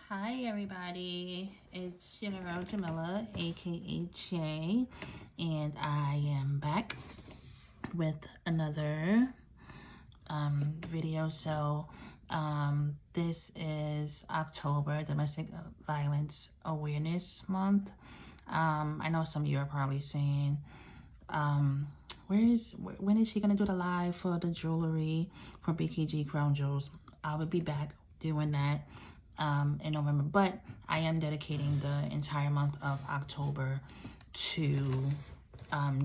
Hi everybody, it's your girl Jamila, aka Jay, and I am back with another video. So this is October, Domestic Violence Awareness Month. I know some of you are probably saying, when is she gonna do the live for the jewelry for BKG Crown Jewels? I will be back doing that in November, but I am dedicating the entire month of October to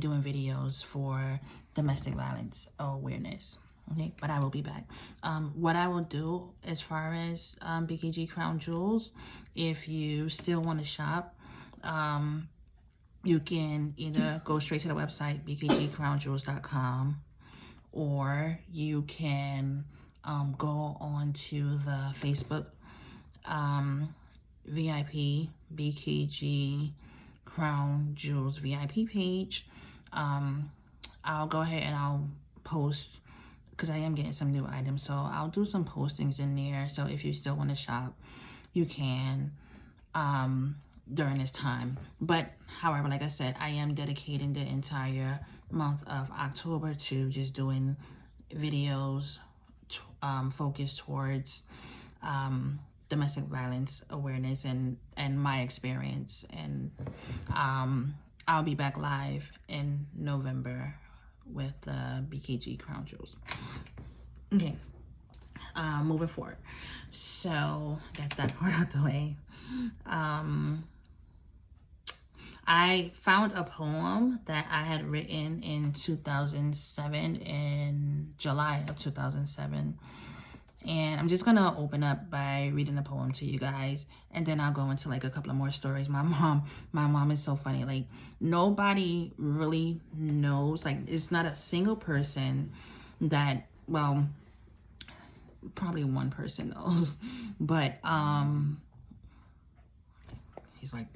doing videos for domestic violence awareness. Okay, but I will be back. What I will do as far as BKG Crown Jewels, if you still want to shop, you can either go straight to the website bkgcrownjewels.com, or you can go on to the Facebook VIP BKG Crown Jewels VIP page. I'll go ahead and I'll post, because I am getting some new items, so I'll do some postings in there. So if you still want to shop, you can during this time. But however, like I said, I am dedicating the entire month of October to just doing videos focused towards domestic violence awareness and my experience. And I'll be back live in November with BKG Crown Jewels. Okay, moving forward. So got that part out the way. I found a poem that I had written in 2007, in July of 2007. And I'm just gonna open up by reading the poem to you guys, and then I'll go into like a couple of more stories. My mom is so funny. Like, nobody really knows, like, it's not a single person that, well, probably one person knows, but he's like,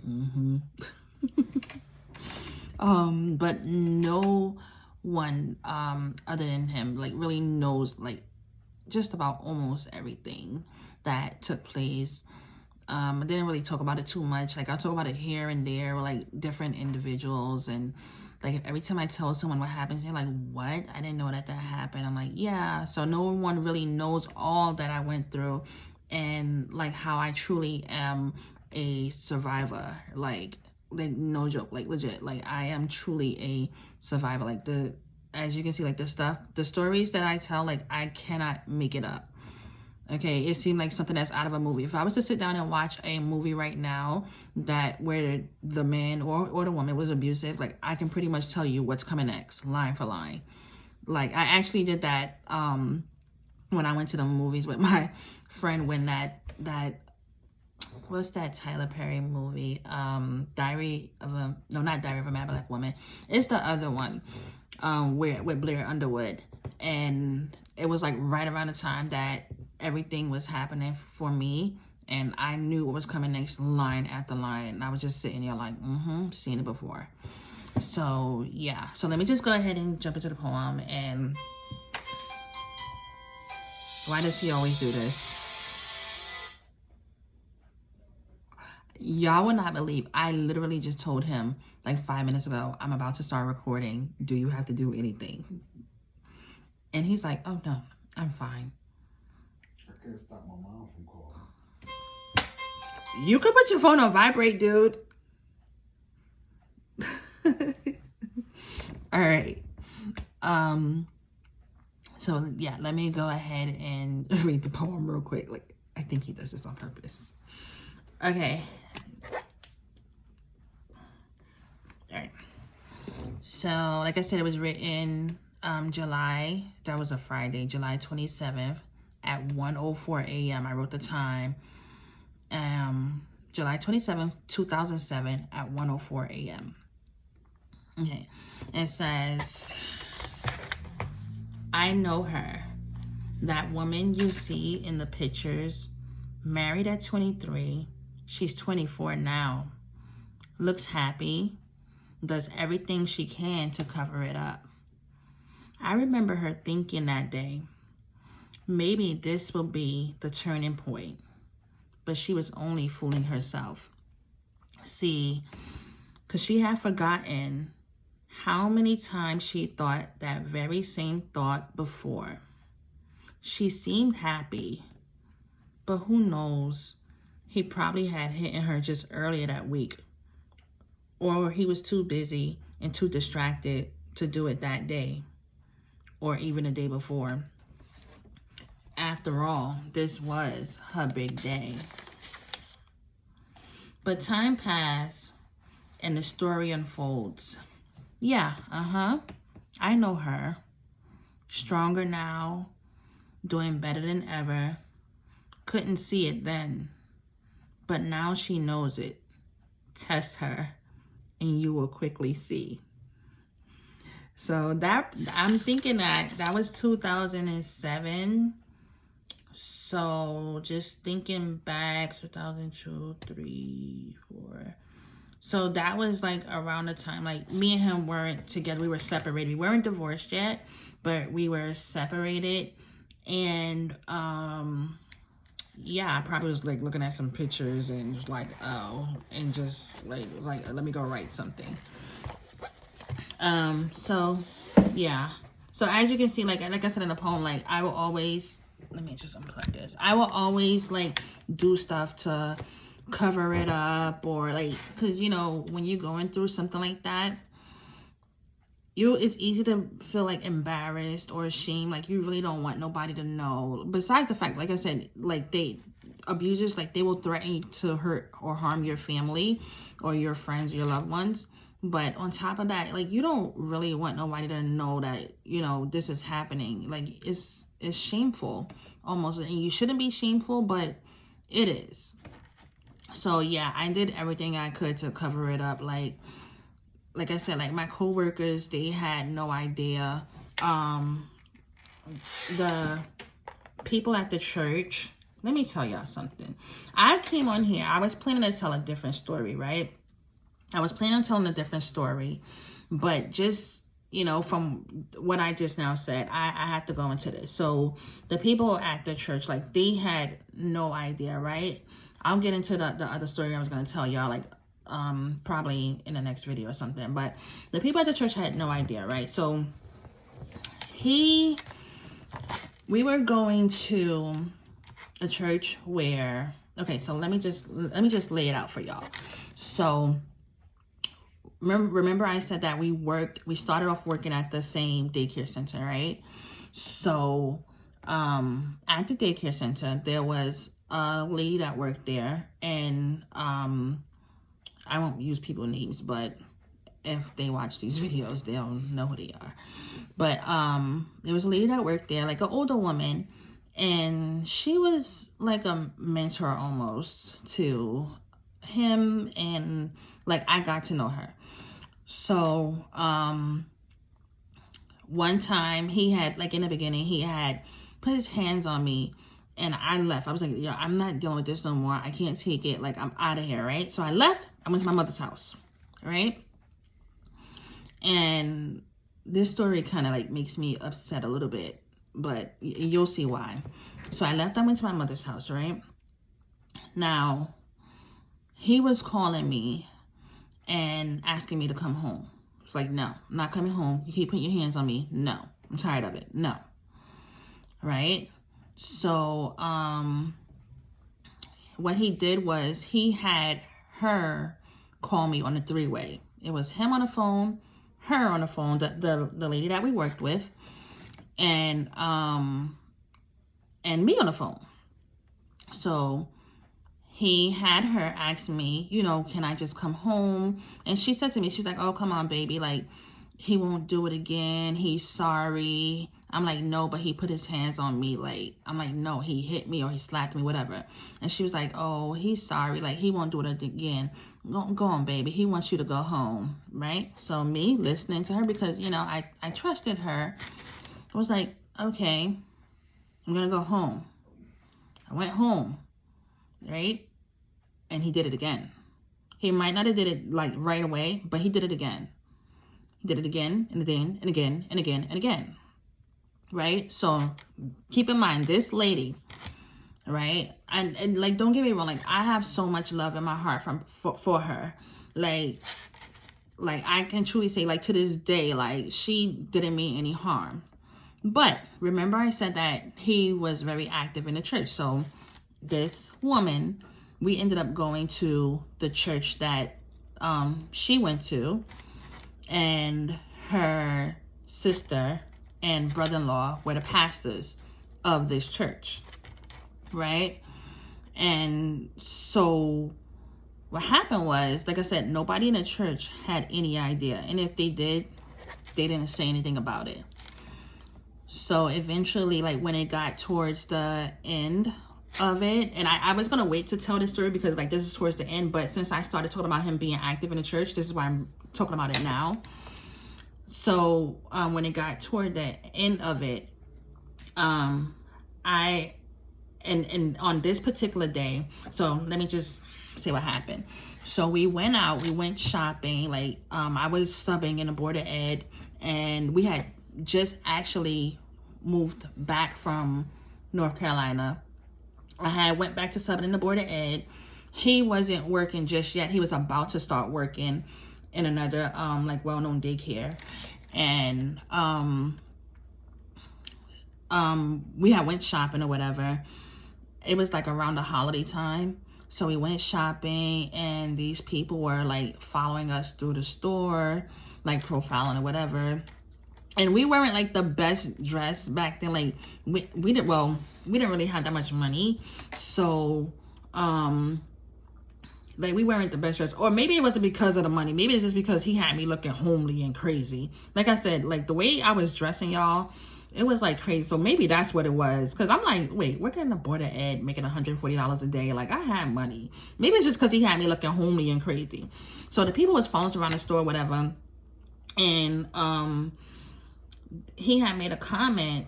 but no one other than him like really knows like just about almost everything that took place. I didn't really talk about it too much. Like, I'll talk about it here and there with like different individuals, and like every time I tell someone what happens, they're like, what? I didn't know that happened. I'm like, yeah. So no one really knows all that I went through, and like how I truly am a survivor. Like no joke, like legit, like I am truly a survivor. Like, as you can see, like the stories that I tell, like I cannot make it up. Okay, it seemed like something that's out of a movie. If I was to sit down and watch a movie right now that where the man or the woman was abusive, like I can pretty much tell you what's coming next, line for line. Like, I actually did that when I went to the movies with my friend, when that what's that Tyler Perry movie? Diary of a, no, not Diary of a Mad Black Woman. It's the other one, with Blair Underwood. And it was like right around the time that everything was happening for me, and I knew what was coming next, line after line. And I was just sitting there like, seen it before. So yeah, so let me just go ahead and jump into the poem. And why does he always do this? Y'all will not believe, I literally just told him like 5 minutes ago, I'm about to start recording. Do you have to do anything? And he's like, oh no, I'm fine. I can't stop my mom from calling. You could put your phone on vibrate, dude. All right. So yeah, let me go ahead and read the poem real quick. Like, I think he does this on purpose. Okay. All right. So, like I said, it was written July, that was a Friday, July 27th at 1:04 a.m. I wrote the time. July 27th, 2007 at 1:04 a.m. Okay. It says, I know her. That woman you see in the pictures, married at 23. She's 24 now. Looks happy. Does everything she can to cover it up. I remember her thinking that day, maybe this will be the turning point. but she was only fooling herself. See, because she had forgotten how many times she thought that very same thought before. She seemed happy, but who knows? He probably had hit her just earlier that week, or he was too busy and too distracted to do it that day, or even the day before. After all, this was her big day. But time passed and the story unfolds. Yeah, I know her. Stronger now, doing better than ever. Couldn't see it then, but now she knows it. Test her and you will quickly see. So that, I'm thinking that was 2007. So just thinking back, 2002, 3, 4. So that was like around the time, like me and him weren't together. We were separated. We weren't divorced yet, but we were separated. And yeah, I probably was like looking at some pictures and just like, oh, and just like let me go write something. So yeah. So as you can see, like I said in the poem, like I will always, let me just unplug this. I will always like do stuff to cover it up, or like, because you know, when you're going through something like that, it's easy to feel like embarrassed or ashamed, like you really don't want nobody to know. Besides the fact, like I said, like abusers, like they will threaten to hurt or harm your family or your friends, your loved ones. But on top of that, like you don't really want nobody to know that, you know, this is happening. Like it's shameful almost, and you shouldn't be shameful, but it is. So yeah, I did everything I could to cover it up. Like I said, like my coworkers, they had no idea. The people at the church, let me tell y'all something. I came on here, I was planning to tell a different story, right? I was planning on telling a different story, but just, you know, from what I just now said, I have to go into this. So the people at the church, like they had no idea, right? I'll get into the other story I was going to tell y'all, like probably in the next video or something. But the people at the church had no idea, right? So we were going to a church where, okay, so let me just lay it out for y'all. So remember I said that we started off working at the same daycare center, right? So at the daycare center, there was a lady that worked there, and I won't use people's names, but if they watch these videos, they'll know who they are. But there was a lady that worked there, like an older woman, and she was like a mentor almost to him, and like I got to know her. So one time he had, like in the beginning, he had put his hands on me, and I left. I was like, yo, I'm not dealing with this no more. I can't take it. Like, I'm out of here, right? So I left. I went to my mother's house, right? And this story kind of like makes me upset a little bit, but you'll see why. So I left. I went to my mother's house, right? Now, he was calling me and asking me to come home. It's like, no, I'm not coming home. You keep putting your hands on me. No, I'm tired of it. No. Right? So, what he did was he had her call me on a 3-way. It was him on the phone, her on the phone, the lady that we worked with, and me on the phone. So he had her ask me, you know, can I just come home? And she said to me, she was like, oh, come on, baby. Like, he won't do it again. He's sorry. I'm like, no, but he put his hands on me. Like, I'm like, no, he hit me or he slapped me, whatever. And she was like, oh, he's sorry. Like, he won't do it again. Go on, baby. He wants you to go home, right? So me listening to her, because, you know, I trusted her. I was like, okay, I'm going to go home. I went home, right? And he did it again. He might not have did it like right away, but he did it again. He did it again and again and again and again and again. Right? So keep in mind, this lady, right? And like, don't get me wrong, like, I have so much love in my heart for her. Like I can truly say, like, to this day, like, she didn't mean any harm. But remember I said that he was very active in the church. So this woman, we ended up going to the church that she went to, and her sister and brother-in-law were the pastors of this church, right? And so what happened was, like I said, nobody in the church had any idea. And if they did, they didn't say anything about it. So eventually, like, when it got towards the end of it, and I was going to wait to tell this story because, like, this is towards the end. But since I started talking about him being active in the church, this is why I'm talking about it now. So when it got toward the end of it, I and on this particular day, so let me just say what happened. So we went out, we went shopping, like I was subbing in the Board of Ed, and we had just actually moved back from North Carolina. I had went back to subbing in the Board of Ed. He wasn't working just yet. He was about to start working in another like well-known daycare. And we had went shopping or whatever. It was like around the holiday time. So we went shopping, and these people were like following us through the store, like profiling or whatever. And we weren't like the best dressed back then. Like we didn't really have that much money. So like we weren't the best dressed. Or maybe it wasn't because of the money. Maybe it's just because he had me looking homely and crazy. Like I said, like the way I was dressing, y'all, it was like crazy. So maybe that's what it was. Because I'm like, wait, working in the Board of Ed, making $140 a day. Like, I had money. Maybe it's just because he had me looking homely and crazy. So the people was following us around the store, whatever. And he had made a comment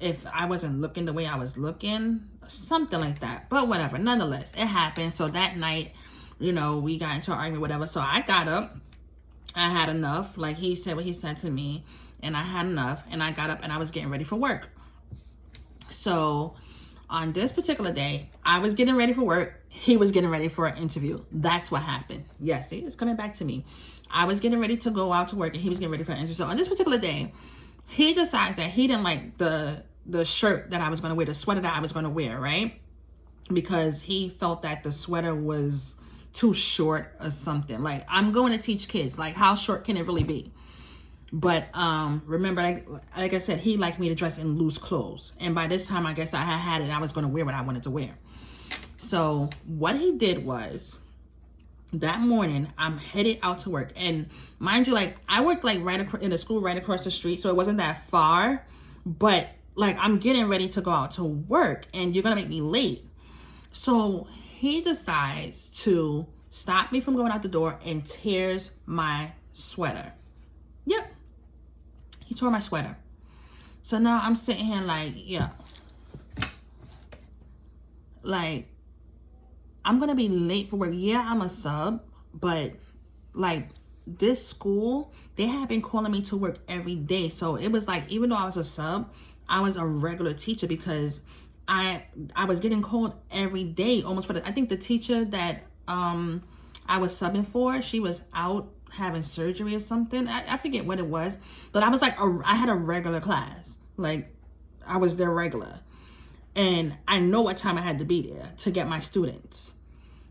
if I wasn't looking the way I was looking. Something like that. But whatever. Nonetheless, it happened. So that night, you know, we got into an argument, whatever. So I got up. I had enough. Like, he said what he said to me. And I had enough, and I got up and I was getting ready for work. So on this particular day, I was getting ready for work. He was getting ready for an interview. That's what happened. Yes, see, it's coming back to me. I was getting ready to go out to work, and he was getting ready for an interview. So on this particular day, he decides that he didn't like the shirt that I was going to wear, the sweater that I was going to wear, right? Because he felt that the sweater was too short or something. Like, I'm going to teach kids. Like, how short can it really be? But remember, like I said, he liked me to dress in loose clothes. And by this time, I guess I had it. I was going to wear what I wanted to wear. So what he did was, that morning, I'm headed out to work. And mind you, like, I worked like in a school right across the street. So it wasn't that far. But like, I'm getting ready to go out to work, and you're going to make me late. So he decides to stop me from going out the door and tears my sweater. Yep. He tore my sweater. So now I'm sitting here like, yeah. Like, I'm going to be late for work. Yeah, I'm a sub. But, like, this school, they have been calling me to work every day. So it was like, even though I was a sub, I was a regular teacher because I was getting called every day almost I think the teacher that I was subbing for, she was out having surgery or something. I forget what it was, but I was like, I had a regular class. Like, I was there regular, and I know what time I had to be there to get my students.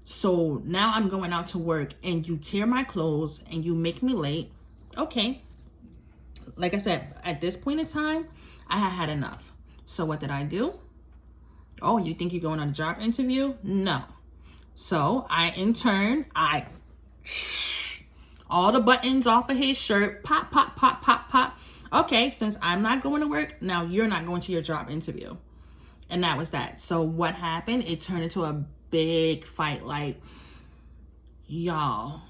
So now I'm going out to work, and you tear my clothes and you make me late. Okay. Like I said, at this point in time, I had enough. So what did I do? Oh, you think you're going on a job interview? No. So in turn, all the buttons off of his shirt, pop, pop, pop, pop, pop. Okay, since I'm not going to work, now you're not going to your job interview. And that was that. So what happened? It turned into a big fight. Like, y'all,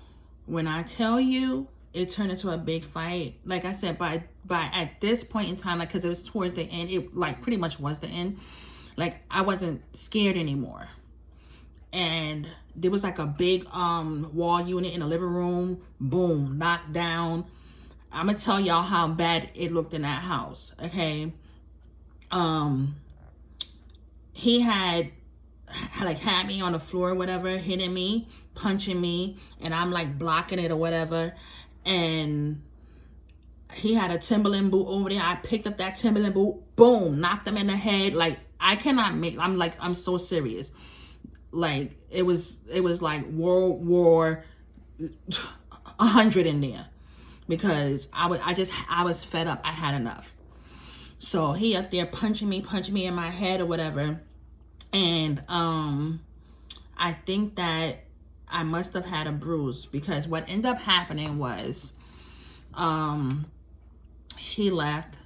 when I tell you, it turned into a big fight. Like I said, by at this point in time, like, because it was towards the end, it like pretty much was the end. Like, I wasn't scared anymore. And there was like a big wall unit in the living room. Boom, knocked down. I'm gonna tell y'all how bad it looked in that house. Okay. he had like had me on the floor or whatever, hitting me, punching me, and I'm like blocking it or whatever. And he had a Timberland boot over there. I picked up that Timberland boot, boom, knocked him in the head. Like, I cannot make, I'm so serious. Like, it was like World War 100 in there, because I was fed up. I had enough. So he up there punching me in my head or whatever. And I think that I must have had a bruise, because what ended up happening was he left,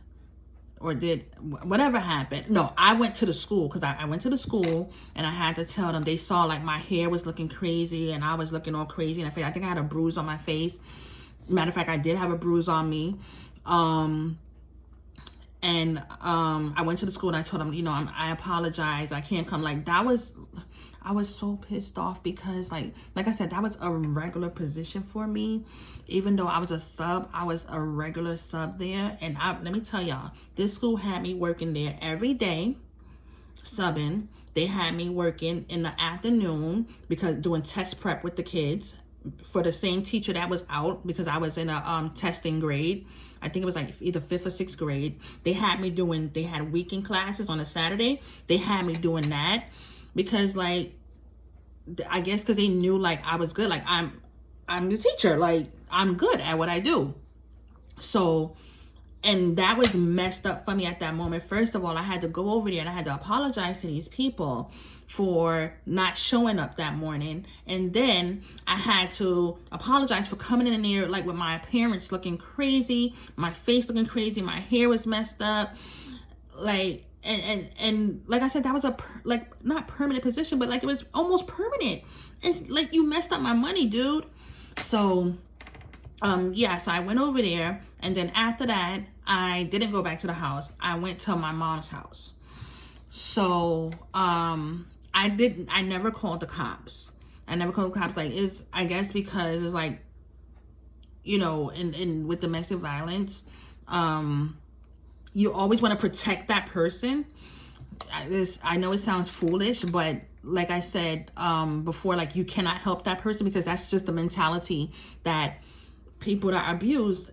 or did whatever happened. No, I went to the school, because I went to the school and I had to tell them. They saw like my hair was looking crazy and I was looking all crazy, and I think I had a bruise on my face. Matter of fact, I did have a bruise on me. And I went to the school and I told them, you know, I apologize, I can't come. Like, I was so pissed off, because like I said, that was a regular position for me. Even though I was a sub, I was a regular sub there. And let me tell y'all, this school had me working there every day, subbing. They had me working in the afternoon, because doing test prep with the kids for the same teacher that was out, because I was in a testing grade. I think it was like either 5th or 6th grade. They had weekend classes on a Saturday. They had me doing that, because like, I guess because they knew like I was good. Like, I'm the teacher. Like, I'm good at what I do. So, and that was messed up for me at that moment. First of all, I had to go over there and I had to apologize to these people for not showing up that morning. And then I had to apologize for coming in there like with my appearance looking crazy, my face looking crazy, my hair was messed up. Like, and like I said, that was like not permanent position, but like it was almost permanent. And like, you messed up my money, dude. So yeah, so I went over there, and then after that, I didn't go back to the house. I went to my mom's house. So I never called the cops. I never called the cops. Like, I guess because it's like, you know, in with domestic violence, you always want to protect that person. I know it sounds foolish, but like I said before, like, you cannot help that person, because that's just the mentality that people that are abused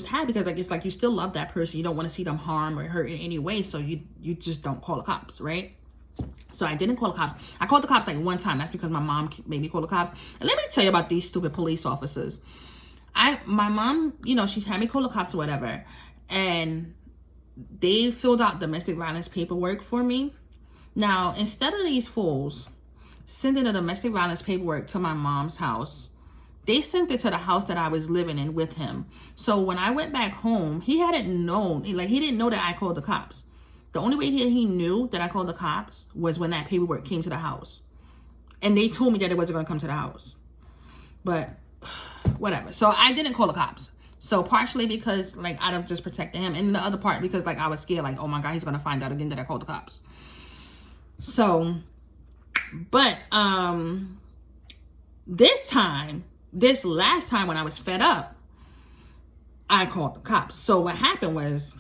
have, because like, it's like you still love that person. You don't want to see them harm or hurt in any way, so you just don't call the cops, right? So I didn't call the cops. I called the cops like one time. That's because my mom made me call the cops. And let me tell you about these stupid police officers. My mom, you know, she had me call the cops or whatever, and they filled out domestic violence paperwork for me. Now, instead of these fools sending the domestic violence paperwork to my mom's house, they sent it to the house that I was living in with him. So when I went back home, he hadn't known, like, he didn't know that I called the cops. The only way he knew that I called the cops was when that paperwork came to the house. And they told me that it wasn't going to come to the house. But whatever. So I didn't call the cops. So partially because like I'd have just protected him, and the other part because like I was scared, like, oh my God, he's gonna find out again that I called the cops. So, but this last time when I was fed up, I called the cops. So what happened was,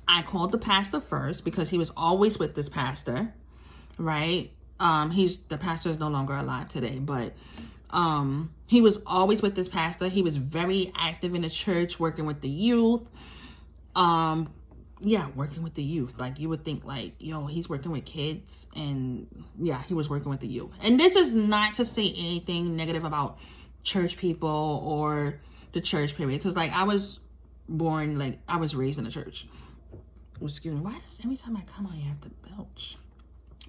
I called the pastor first, because he was always with this pastor, right? The pastor is no longer alive today, but he was always with this pastor. He was very active in the church, working with the youth. Yeah, working with the youth. Like, you would think like, yo, he's working with kids, and yeah, he was working with the youth. And this is not to say anything negative about church people or the church period, because like I was raised in the church. Excuse me, why does every time I come on you have to belch?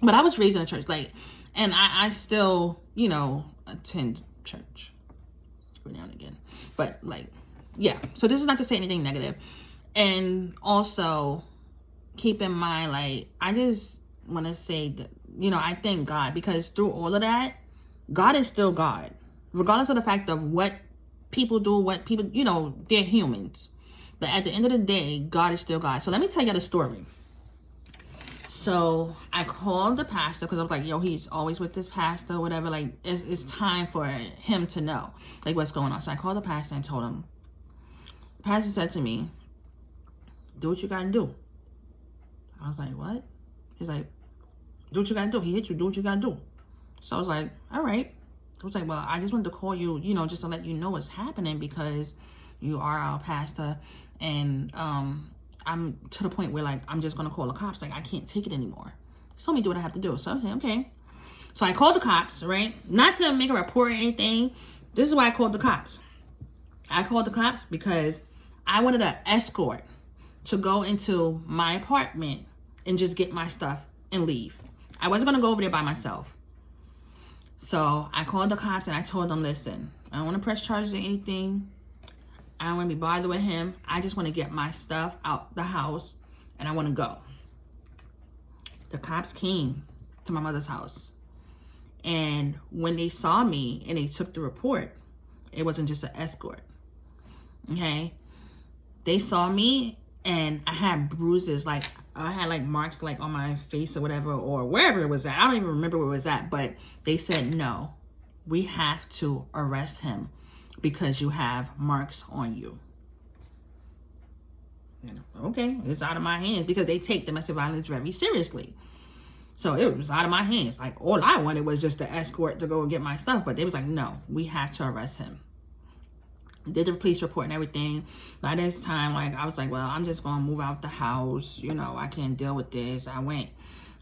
But I was raised in a church, like, and I still, you know, attend church every now and again. But like, yeah, so this is not to say anything negative. And also keep in mind, like, I just want to say that, you know, I thank God, because through all of that, God is still God, regardless of the fact of what people do, what people, you know, they're humans. But at the end of the day, God is still God. So let me tell you the story. So I called the pastor, because I was like, yo, he's always with this pastor, whatever. Like, it's time for him to know, like, what's going on. So I called the pastor and told him. The pastor said to me, do what you got to do. I was like, what? He's like, Do what you gotta do. He hit you. Do what you gotta do. So I was like, all right. I was like, well, I just wanted to call you, you know, just to let you know what's happening because you are our pastor. And I'm to the point where, like, I'm just going to call the cops. Like, I can't take it anymore. So let me do what I have to do. So I said, okay. So I called the cops, right? Not to make a report or anything. This is why I called the cops. I called the cops because I wanted an escort to go into my apartment and just get my stuff and leave. I wasn't going to go over there by myself. So I called the cops and I told them, listen, I don't want to press charges or anything. I don't want to be bothered with him. I just want to get my stuff out the house and I want to go. The cops came to my mother's house. And when they saw me and they took the report, it wasn't just an escort. Okay? They saw me and I had bruises, like I had like marks like on my face or whatever, or wherever it was at. I don't even remember where it was at, but they said, no, we have to arrest him because you have marks on you. Okay, it's out of my hands because they take domestic violence very seriously. So it was out of my hands. Like, all I wanted was just the escort to go and get my stuff, but they was like, no, we have to arrest him. Did the police report and everything. By this time, like, I was like, well, I'm just gonna move out the house. You know, I can't deal with this. I went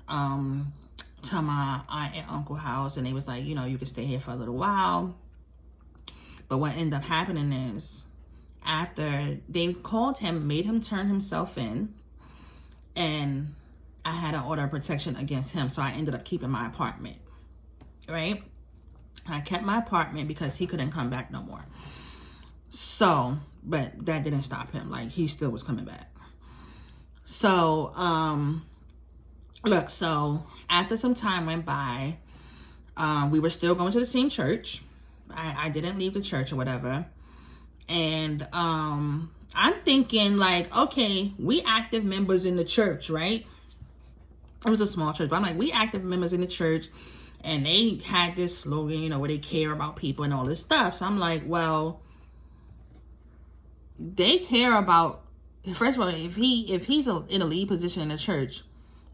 to my aunt and uncle house, and they was like, you know, you can stay here for a little while. But what ended up happening is, after they called him, made him turn himself in, and I had an order of protection against him, so I ended up keeping my apartment, right? I kept my apartment because he couldn't come back no more. So, but that didn't stop him. Like, he still was coming back. So, look, so after some time went by, we were still going to the same church. I didn't leave the church or whatever. And I'm thinking, like, okay, we active members in the church, right? It was a small church, but I'm like, we active members in the church, and they had this slogan, you know, where they care about people and all this stuff. So I'm like, well, they care about, first of all, if he's in a lead position in the church,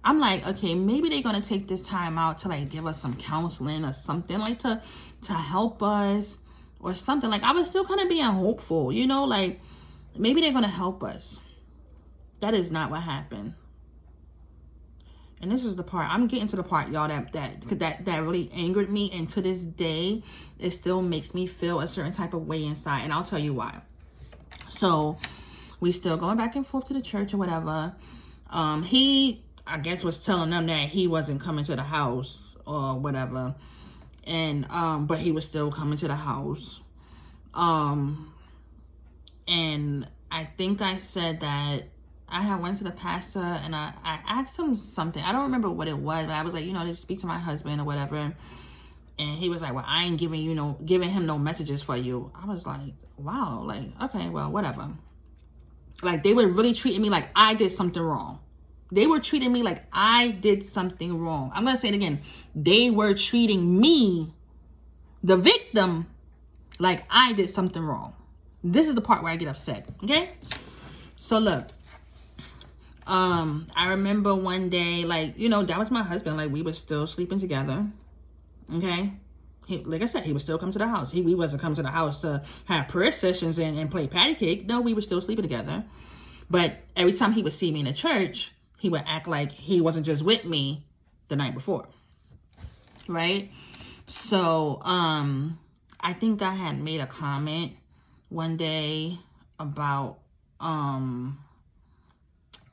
I'm like, okay, maybe they're gonna take this time out to like give us some counseling or something, like to help us or something. Like, I was still kind of being hopeful, you know, like maybe they're gonna help us. That is not what happened. And this is the part, I'm getting to the part, y'all, that really angered me, and to this day it still makes me feel a certain type of way inside, and I'll tell you why. So we still going back and forth to the church or whatever. He, I guess, was telling them that he wasn't coming to the house or whatever, and but he was still coming to the house. And I think I said that I had went to the pastor and I asked him something. I don't remember what it was, but I was like, you know, just speak to my husband or whatever. And he was like, well, I ain't giving him no messages for you. I was like, wow, like, okay, well, whatever. Like, they were really treating me like I did something wrong. They were treating me like I did something wrong. I'm going to say it again. They were treating me, the victim, like I did something wrong. This is the part where I get upset, okay? So, look. I remember one day, like, you know, that was my husband. Like, we were still sleeping together, okay? Like I said, he would still come to the house. We wasn't coming to the house to have prayer sessions and play patty cake. No, we were still sleeping together. But every time he would see me in the church, he would act like he wasn't just with me the night before, right? So, I think I had made a comment one day about,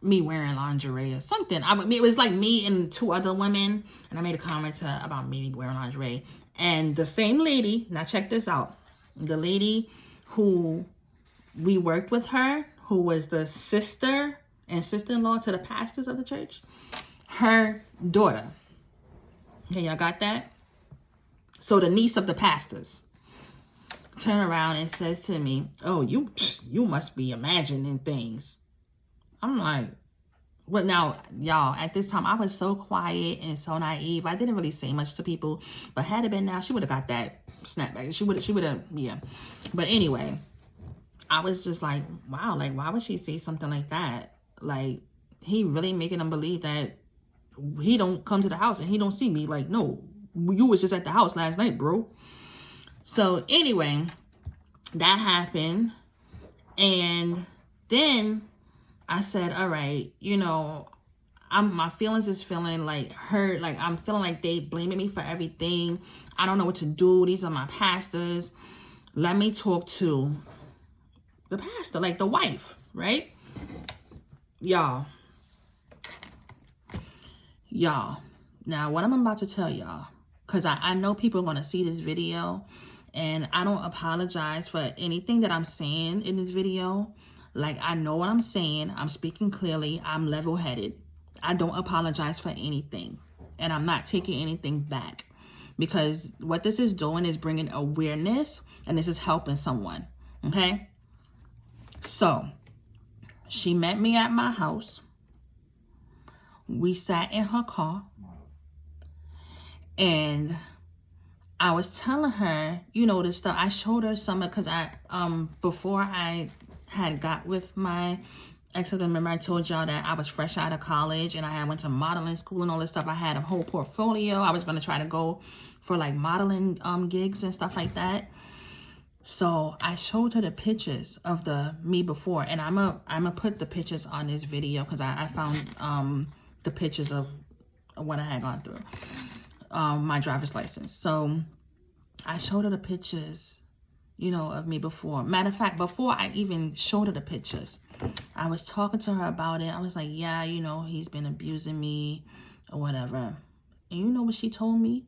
me wearing lingerie or something. It was like me and two other women, and I made a comment about me wearing lingerie. And the same lady, now check this out, the lady who we worked with her, who was the sister and sister-in-law to the pastors of the church, her daughter. Okay, y'all got that? So the niece of the pastors turned around and says to me, oh, you must be imagining things. I'm like, well, now, y'all, at this time, I was so quiet and so naive. I didn't really say much to people. But had it been now, she would have got that snapback. She would have, yeah. But anyway, I was just like, wow, like, why would she say something like that? Like, he really making them believe that he don't come to the house and he don't see me. Like, no, you was just at the house last night, bro. So anyway, that happened. And then I said, all right, you know, my feelings is feeling like hurt. Like, I'm feeling like they blaming me for everything. I don't know what to do. These are my pastors. Let me talk to the pastor, like the wife, right? Y'all. Now, what I'm about to tell y'all, because I know people are going to see this video, and I don't apologize for anything that I'm saying in this video. Like, I know what I'm saying. I'm speaking clearly. I'm level-headed. I don't apologize for anything, and I'm not taking anything back, because what this is doing is bringing awareness, and this is helping someone, okay? So, she met me at my house. We sat in her car, and I was telling her, you know, the stuff. I showed her some, because before I had got with my ex-husband, remember I told y'all that I was fresh out of college and I went to modeling school and all this stuff. I had a whole portfolio. I was going to try to go for like modeling gigs and stuff like that. So I showed her the pictures of the me before, and I'm a put the pictures on this video, because I found the pictures of what I had gone through, my driver's license. So I showed her the pictures, you know, of me before. Matter of fact, before I even showed her the pictures, I was talking to her about it. I was like, yeah, you know, he's been abusing me or whatever. And you know what she told me?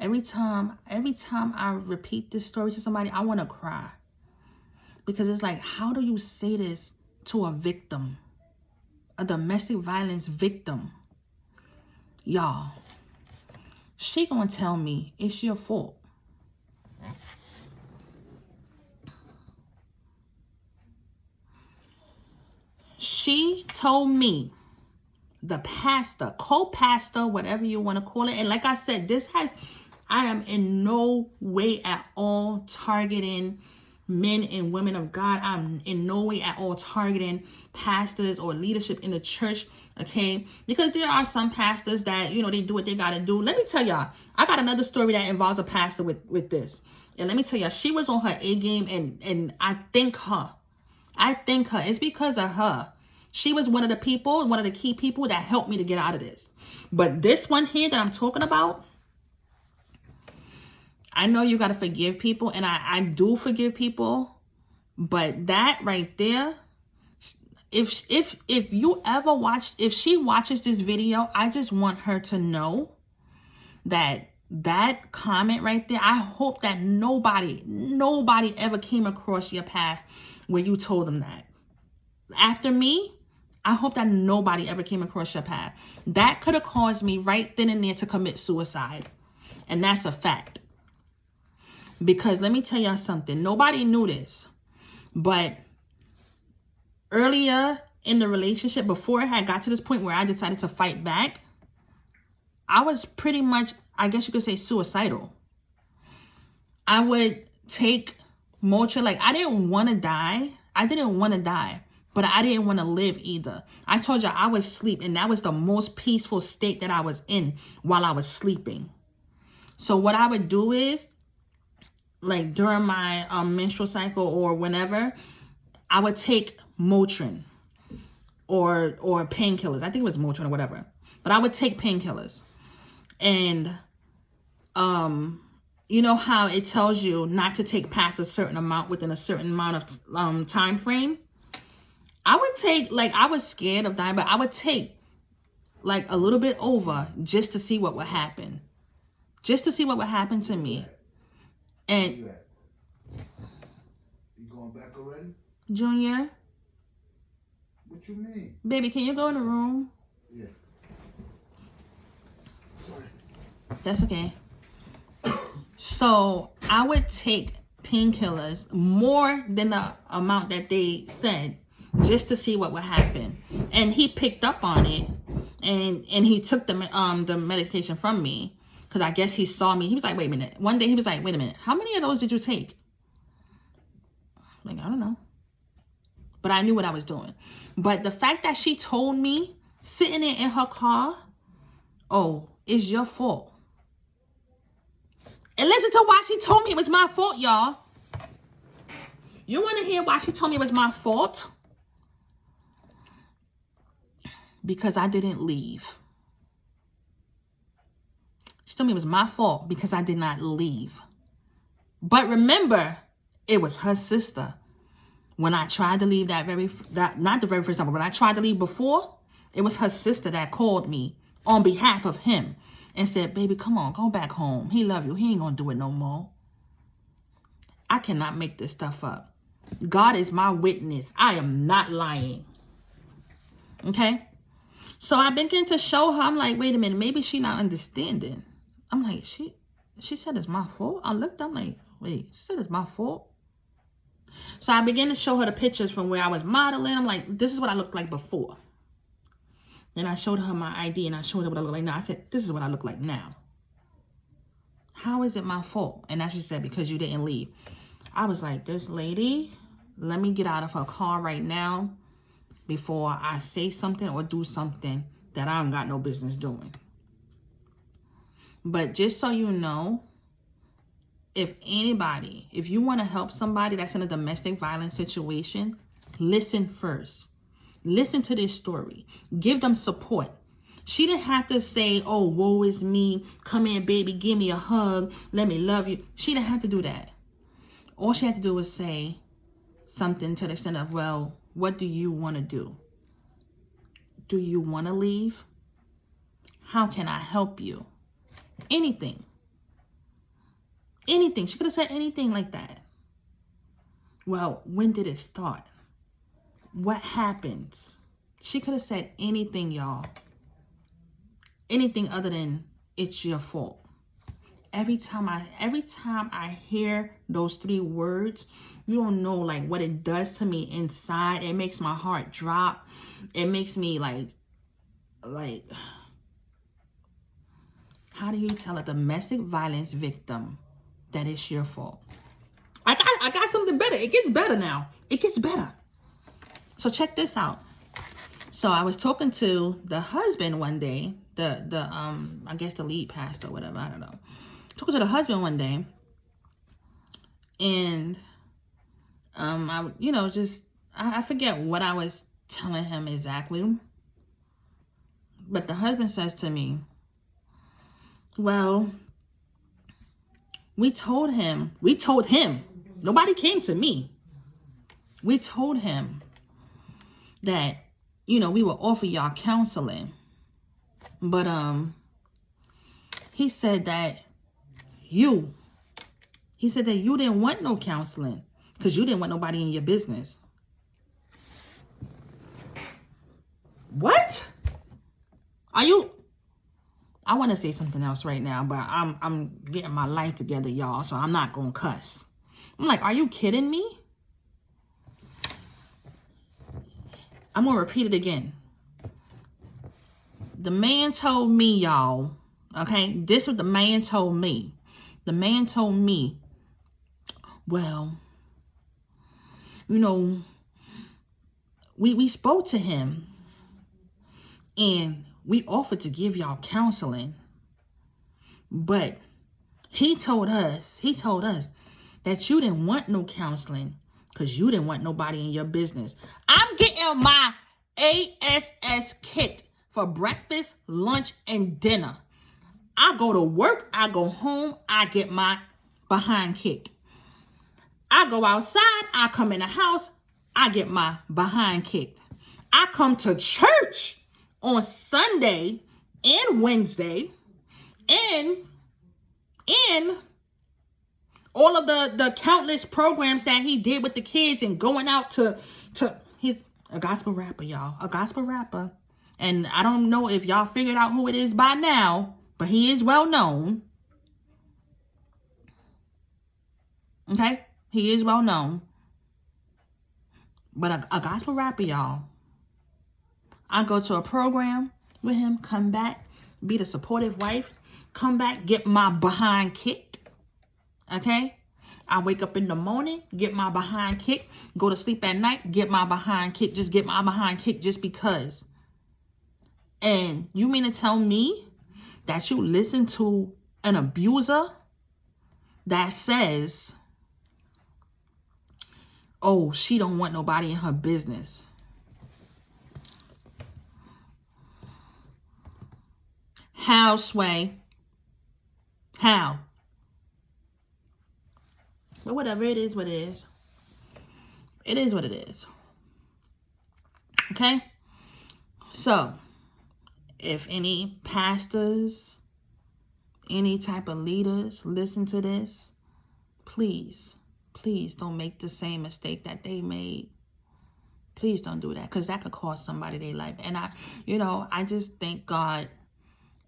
Every time I repeat this story to somebody, I want to cry. Because it's like, how do you say this to a victim? A domestic violence victim? Y'all, she gonna tell me it's your fault. She told me, the pastor, co-pastor, whatever you want to call it. And like I said, I am in no way at all targeting men and women of God. I'm in no way at all targeting pastors or leadership in the church, okay? Because there are some pastors that, you know, they do what they got to do. Let me tell y'all, I got another story that involves a pastor with this. And let me tell y'all, she was on her A game, and I thank her. It's because of her. She was one of the key people that helped me to get out of this. But this one here that I'm talking about, I know you got to forgive people, and I do forgive people. But that right there, if you ever watched, if she watches this video, I just want her to know that comment right there, I hope that nobody ever came across your path where you told them that. After me, I hope that nobody ever came across your path. That could have caused me right then and there to commit suicide. And that's a fact. Because let me tell y'all something. Nobody knew this. But earlier in the relationship, before it had got to this point where I decided to fight back, I was pretty much, I guess you could say, suicidal. I would take Motrin. Like, I didn't want to die. But I didn't want to live either. I told you I was asleep, and that was the most peaceful state that I was in while I was sleeping. So what I would do is, like during my menstrual cycle or whenever, I would take Motrin or painkillers. I think it was Motrin or whatever. But I would take painkillers. And you know how it tells you not to take past a certain amount within a certain amount of time frame? I would take, like, I was scared of dying, but I would take like a little bit over just to see what would happen. Just to see what would happen to me. And you going back already? Junior? What you mean? Baby, can you go in the room? Yeah. Sorry. That's okay. So I would take painkillers more than the amount that they said, just to see what would happen. And he picked up on it, and he took the medication from me, because I guess he saw me. He was like, wait a minute. One day he was like, wait a minute, how many of those did you take? Like, I don't know. But I knew what I was doing. But the fact that she told me sitting there in her car, oh, it's your fault. And listen to why she told me it was my fault, y'all. You want to hear why she told me it was my fault? Because I didn't leave. She told me it was my fault because I did not leave. But remember, it was her sister. When I tried to leave not the very first time, but when I tried to leave before, it was her sister that called me on behalf of him and said, baby, come on, go back home. He love you. He ain't gonna do it no more. I cannot make this stuff up. God is my witness. I am not lying. Okay? So I began to show her, I'm like, wait a minute, maybe she not understanding. I'm like, she said it's my fault? I looked, I'm like, wait, she said it's my fault? So I began to show her the pictures from where I was modeling. I'm like, this is what I looked like before. Then I showed her my ID and I showed her what I look like now. I said, this is what I look like now. How is it my fault? And that's what she said, because you didn't leave. I was like, this lady, let me get out of her car right now before I say something or do something that I don't got no business doing. But just so you know, if you want to help somebody that's in a domestic violence situation, listen first. Listen to this story. Give them support. She didn't have to say, oh, woe is me. Come here, baby. Give me a hug. Let me love you. She didn't have to do that. All she had to do was say something to the extent of, well, what do you want to do? Do you want to leave? How can I help you? Anything. Anything. She could have said anything like that. Well, when did it start? What happens? She could have said anything, y'all. Anything other than it's your fault. Every time I hear those 3 words, you don't know like what it does to me inside. It makes my heart drop. It makes me like how do you tell a domestic violence victim that it's your fault? I got something better. It gets better now. It gets better. So check this out. So I was talking to the husband one day, I guess the lead pastor or whatever, I don't know. Talking to the husband one day, and I forget what I was telling him exactly. But the husband says to me, well, we told him, nobody came to me. We told him that, we will offer y'all counseling. But he said that you didn't want no counseling because you didn't want nobody in your business. What? I want to say something else right now, but I'm getting my life together, y'all, so I'm not going to cuss. I'm like, are you kidding me? I'm going to repeat it again. The man told me, y'all, okay, this is what the man told me. The man told me, well, we spoke to him and we offered to give y'all counseling, but he told us that you didn't want no counseling because you didn't want nobody in your business. I'm getting my ASS kit for breakfast, lunch, and dinner. I go to work, I go home, I get my behind kicked. I go outside, I come in the house, I get my behind kicked. I come to church on Sunday and Wednesday, and all of the countless programs that he did with the kids and going out to he's a gospel rapper, y'all, a gospel rapper. And I don't know if y'all figured out who it is by now, but he is well known. Okay? He is well known. But a gospel rapper, y'all. I go to a program with him, come back, be the supportive wife, come back, get my behind kicked. Okay? I wake up in the morning, get my behind kicked, go to sleep at night, get my behind kicked, just get my behind kicked just because. And you mean to tell me that you listen to an abuser that says, oh, she don't want nobody in her business? How, Sway? How? But whatever, it is what it is. It is what it is. Okay? So, if any pastors, any type of leaders listen to this, please don't make the same mistake that they made. Please don't do that, because that could cost somebody their life. And I just thank God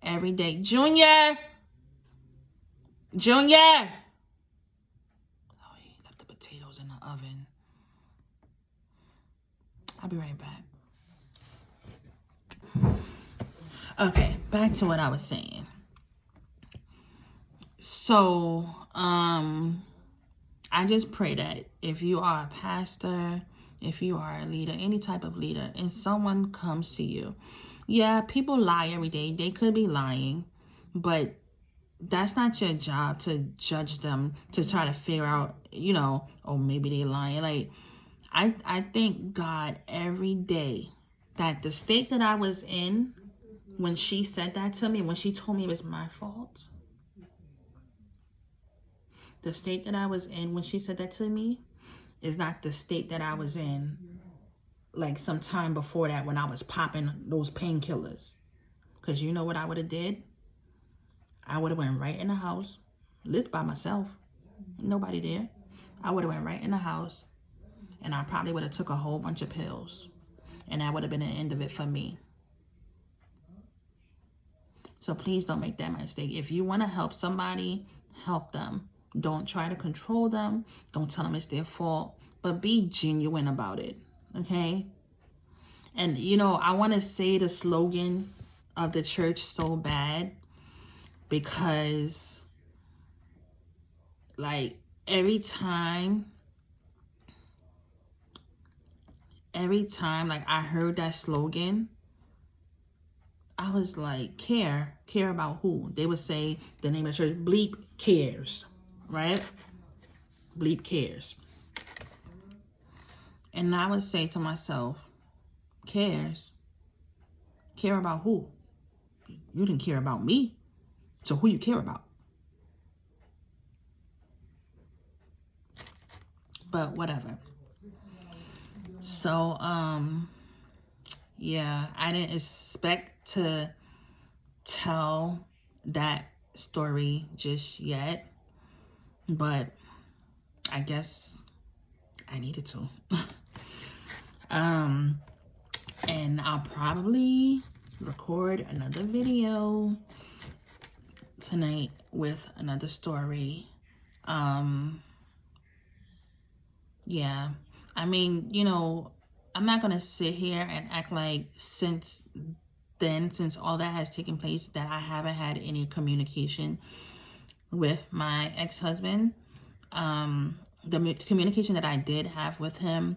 every day. Junior! Oh, he left the potatoes in the oven. I'll be right back. Okay, back to what I was saying. So, I just pray that if you are a pastor, if you are a leader, any type of leader, and someone comes to you, yeah, people lie every day. They could be lying, but that's not your job to judge them, to try to figure out, oh, maybe they lying. Like, I thank God every day that the state that I was in when she said that to me, when she told me it was my fault, the state that I was in when she said that to me is not the state that I was in like some time before that when I was popping those painkillers. Because you know what I would have did? I would have went right in the house, lived by myself, nobody there. I would have went right in the house, and I probably would have took a whole bunch of pills, and that would have been the end of it for me. So please don't make that mistake. If you want to help somebody, help them. Don't try to control them. Don't tell them it's their fault, but be genuine about it, okay? And, I want to say the slogan of the church so bad, because, like, every time, like, I heard that slogan, I was like, care about who? They would say the name of the church, Bleep Cares, right? Bleep Cares. And I would say to myself, cares? Care about who? You didn't care about me. So who you care about? But whatever. So, yeah, I didn't expect to tell that story just yet, but I guess I needed to. And I'll probably record another video tonight with another story. Yeah, I mean, I'm not gonna sit here and act like since all that has taken place, that I haven't had any communication with my ex-husband. The communication that I did have with him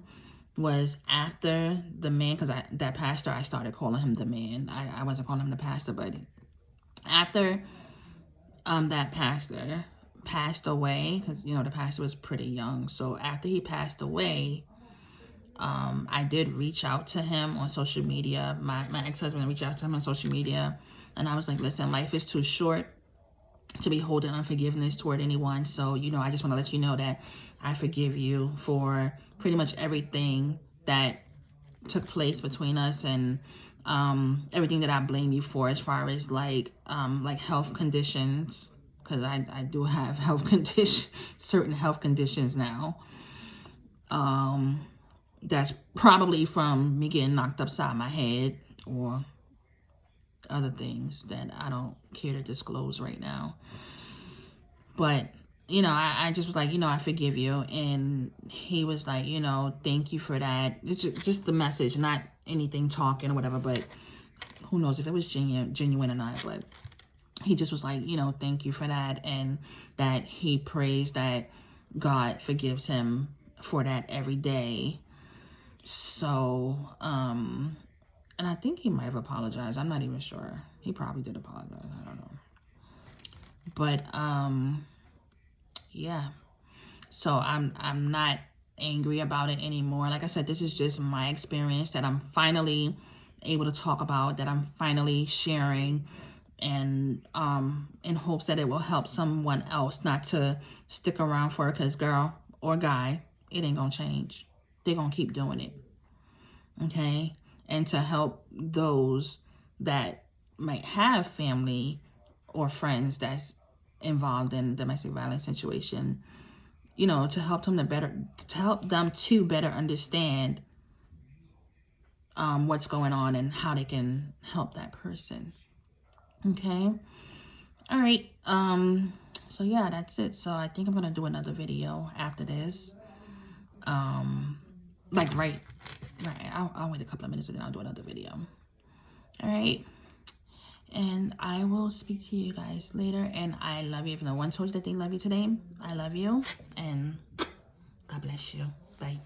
was after the man, because that pastor, I started calling him the man. I wasn't calling him the pastor, but after that pastor passed away, because the pastor was pretty young. So after he passed away, I did reach out to him on social media. My ex-husband reached out to him on social media, and I was like, listen, life is too short to be holding unforgiveness toward anyone. So, I just want to let you know that I forgive you for pretty much everything that took place between us, and everything that I blame you for, as far as like health conditions, because I do have certain health conditions now. That's probably from me getting knocked upside my head, or other things that I don't care to disclose right now. But, I just was like, I forgive you. And he was like, thank you for that. It's just the message, not anything talking or whatever, but who knows if it was genuine or not. But he just was like, thank you for that. And that he prays that God forgives him for that every day. So, And I think he might have apologized. I'm not even sure. He probably did apologize. I don't know. But yeah. So I'm not angry about it anymore. Like I said, this is just my experience that I'm finally able to talk about, that I'm finally sharing, and in hopes that it will help someone else not to stick around for it, because girl or guy, it ain't gonna change. They're gonna keep doing it. Okay? And to help those that might have family or friends that's involved in domestic violence situation, you know, to help them to better understand what's going on and how they can help that person. Okay. All right. So yeah, that's it. So I think I'm gonna do another video after this. Like right. I'll wait a couple of minutes and then I'll do another video. All right. And I will speak to you guys later. And I love you. If no one told you that they love you today, I love you. And God bless you. Bye.